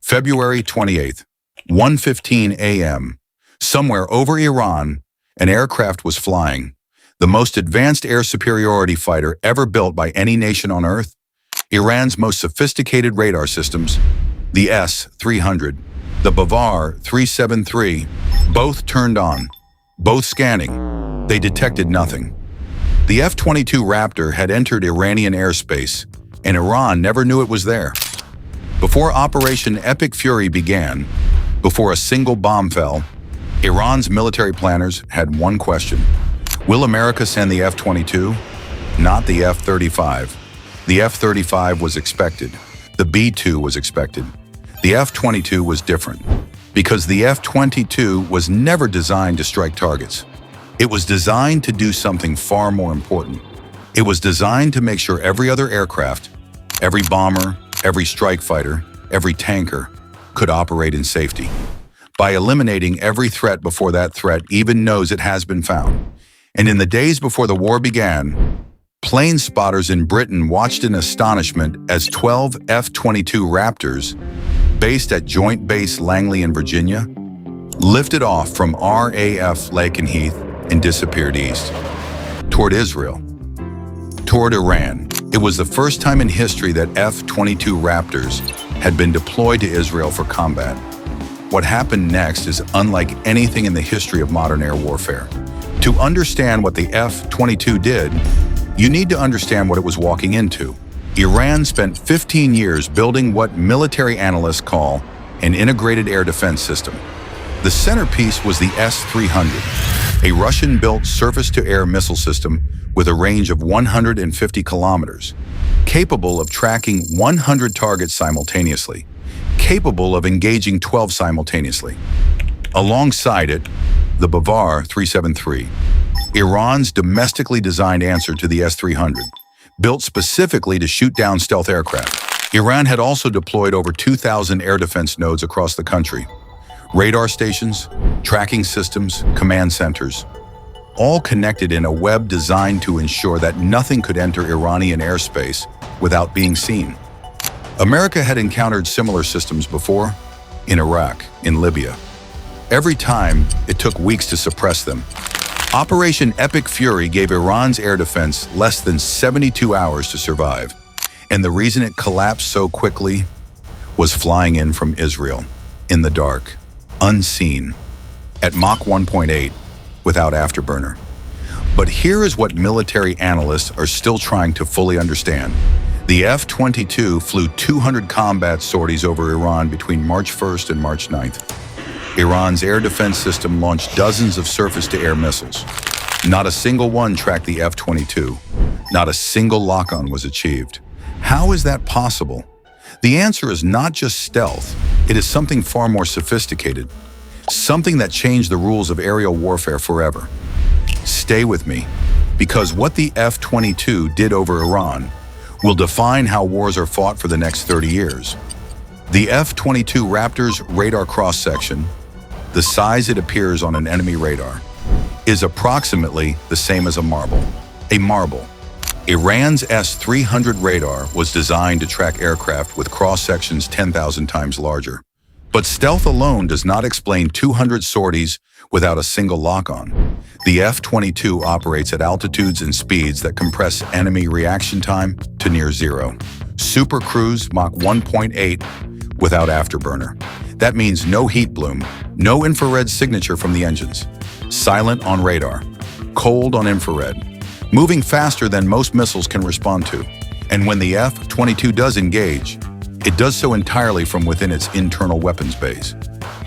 February 28th, 1:15 a.m. Somewhere over Iran, an aircraft was flying. The most advanced air superiority fighter ever built by any nation on Earth. Iran's most sophisticated radar systems, the S-300, the Bavar 373, both turned on, both scanning. They detected nothing. The F-22 Raptor had entered Iranian airspace, and Iran never knew it was there. Before Operation Epic Fury began, before a single bomb fell, Iran's military planners had one question. Will America send the F-22? Not the F-35. The F-35 was expected. The B-2 was expected. The F-22 was different, because the F-22 was never designed to strike targets. It was designed to do something far more important. It was designed to make sure every other aircraft, every bomber, every strike fighter, every tanker, could operate in safety. By eliminating every threat before that threat even knows it has been found. And in the days before the war began, plane spotters in Britain watched in astonishment as 12 F-22 Raptors, based at Joint Base Langley in Virginia, lifted off from RAF Lakenheath and disappeared east, toward Israel, toward Iran. It was the first time in history that F-22 Raptors had been deployed to Israel for combat. What happened next is unlike anything in the history of modern air warfare. To understand what the F-22 did, you need to understand what it was walking into. Iran spent 15 years building what military analysts call an integrated air defense system. The centerpiece was the S-300, a Russian-built surface-to-air missile system with a range of 150 kilometers, capable of tracking 100 targets simultaneously, capable of engaging 12 simultaneously. Alongside it, the Bavar 373, Iran's domestically designed answer to the S-300, built specifically to shoot down stealth aircraft. Iran had also deployed over 2,000 air defense nodes across the country. Radar stations, tracking systems, command centers, all connected in a web designed to ensure that nothing could enter Iranian airspace without being seen. America had encountered similar systems before, in Iraq, in Libya. Every time, it took weeks to suppress them. Operation Epic Fury gave Iran's air defense less than 72 hours to survive. And the reason it collapsed so quickly was flying in from Israel, in the dark, unseen, at Mach 1.8, without afterburner. But here is what military analysts are still trying to fully understand. The F-22 flew 200 combat sorties over Iran between March 1st and March 9th. Iran's air defense system launched dozens of surface-to-air missiles. Not a single one tracked the F-22. Not a single lock-on was achieved. How is that possible? The answer is not just stealth. It is something far more sophisticated. Something that changed the rules of aerial warfare forever. Stay with me, because what the F-22 did over Iran will define how wars are fought for the next 30 years. The F-22 Raptor's radar cross-section, the size it appears on an enemy radar, is approximately the same as a marble. A marble. Iran's S-300 radar was designed to track aircraft with cross-sections 10,000 times larger. But stealth alone does not explain 200 sorties without a single lock-on. The F-22 operates at altitudes and speeds that compress enemy reaction time to near zero. Super cruise Mach 1.8 without afterburner. That means no heat bloom, no infrared signature from the engines. Silent on radar, cold on infrared, moving faster than most missiles can respond to. And when the F-22 does engage, it does so entirely from within its internal weapons base.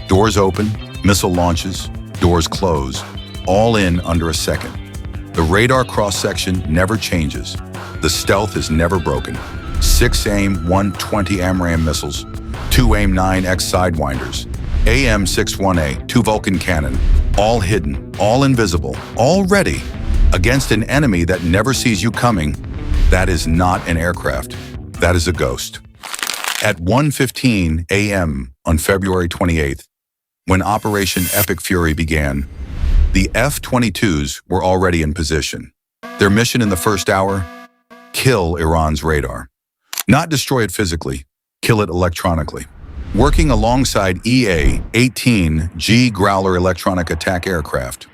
Doors open, missile launches, doors close, all in under a second. The radar cross-section never changes. The stealth is never broken. 6 AIM-120 AMRAAM missiles, 2 AIM-9X Sidewinders, AM-61A, 2 Vulcan cannon, all hidden, all invisible, all ready, against an enemy that never sees you coming. That is not an aircraft. That is a ghost. At 1:15 a.m. on February 28th, when Operation Epic Fury began, the F-22s were already in position. Their mission in the first hour? Kill Iran's radar. Not destroy it physically, kill it electronically. working alongside EA-18G Growler electronic attack aircraft,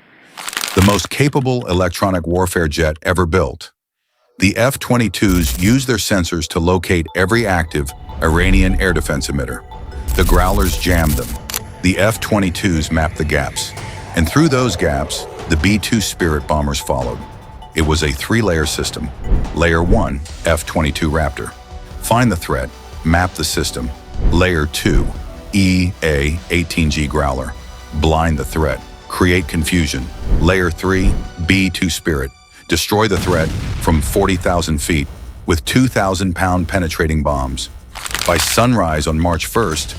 the most capable electronic warfare jet ever built. The F-22s use their sensors to locate every active Iranian air defense emitter. The Growlers jammed them. The F-22s mapped the gaps. And through those gaps, the B-2 Spirit bombers followed. It was a three-layer system. Layer 1, F-22 Raptor. Find the threat, map the system. Layer 2, EA-18G Growler. Blind the threat, create confusion. Layer 3, B-2 Spirit. Destroy the threat from 40,000 feet with 2,000-pound penetrating bombs. By sunrise on March 1st,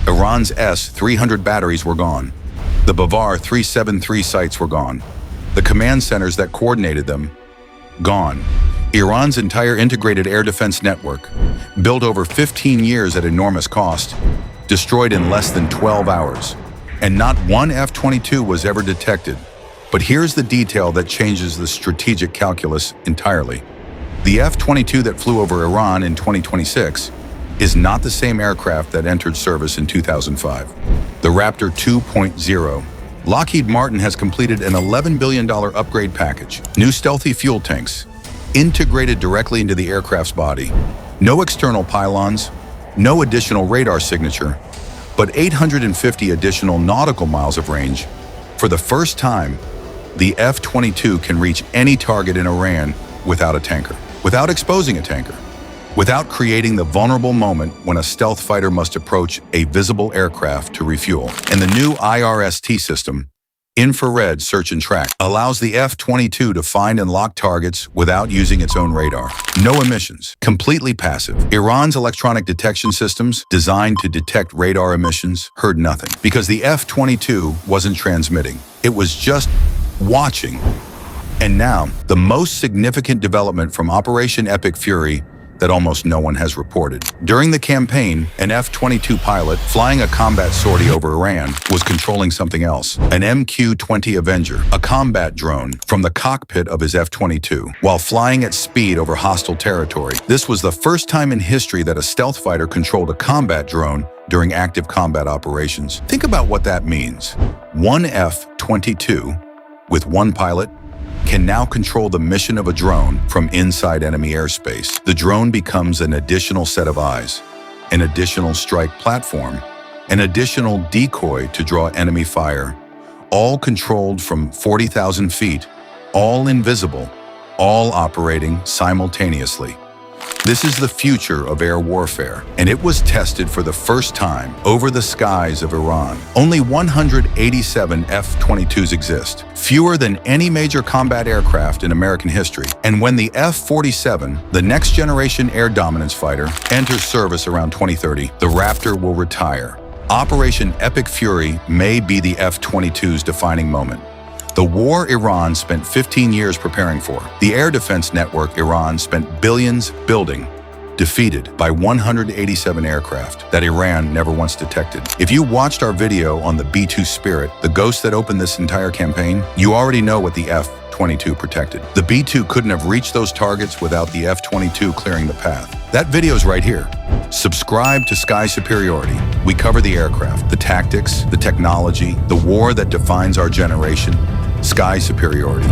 Iran's S-300 batteries were gone. The Bavar 373 sites were gone. The command centers that coordinated them, gone. Iran's entire integrated air defense network, built over 15 years at enormous cost, destroyed in less than 12 hours. And not one F-22 was ever detected. But here's the detail that changes the strategic calculus entirely. The F-22 that flew over Iran in 2026 is not the same aircraft that entered service in 2005. The Raptor 2.0. Lockheed Martin has completed an $11 billion upgrade package. New stealthy fuel tanks, integrated directly into the aircraft's body. No external pylons, no additional radar signature, but 850 additional nautical miles of range. For the first time, the F-22 can reach any target in Iran without a tanker, without exposing a tanker, without creating the vulnerable moment when a stealth fighter must approach a visible aircraft to refuel. And the new IRST system, Infrared Search and Track, allows the F-22 to find and lock targets without using its own radar. No emissions, completely passive. Iran's electronic detection systems, designed to detect radar emissions, heard nothing because the F-22 wasn't transmitting. It was just watching. And now, the most significant development from Operation Epic Fury that almost no one has reported. During the campaign, an F-22 pilot flying a combat sortie over Iran was controlling something else, an MQ-20 Avenger, a combat drone, from the cockpit of his F-22, while flying at speed over hostile territory. This was the first time in history that a stealth fighter controlled a combat drone during active combat operations. Think about what that means. One F-22, with one pilot, can now control the mission of a drone from inside enemy airspace. The drone becomes an additional set of eyes, an additional strike platform, an additional decoy to draw enemy fire, all controlled from 40,000 feet, all invisible, all operating simultaneously. This is the future of air warfare, and it was tested for the first time over the skies of Iran. Only 187 F-22s exist, fewer than any major combat aircraft in American history. And when the F-47, the next-generation air dominance fighter, enters service around 2030, the Raptor will retire. Operation Epic Fury may be the F-22's defining moment. The war Iran spent 15 years preparing for. The air defense network Iran spent billions building, defeated by 187 aircraft that Iran never once detected. If you watched our video on the B-2 Spirit, the ghost that opened this entire campaign, you already know what the F-22 protected. The B-2 couldn't have reached those targets without the F-22 clearing the path. That video's right here. Subscribe to Sky Superiority. We cover the aircraft, the tactics, the technology, the war that defines our generation. Sky Superiority.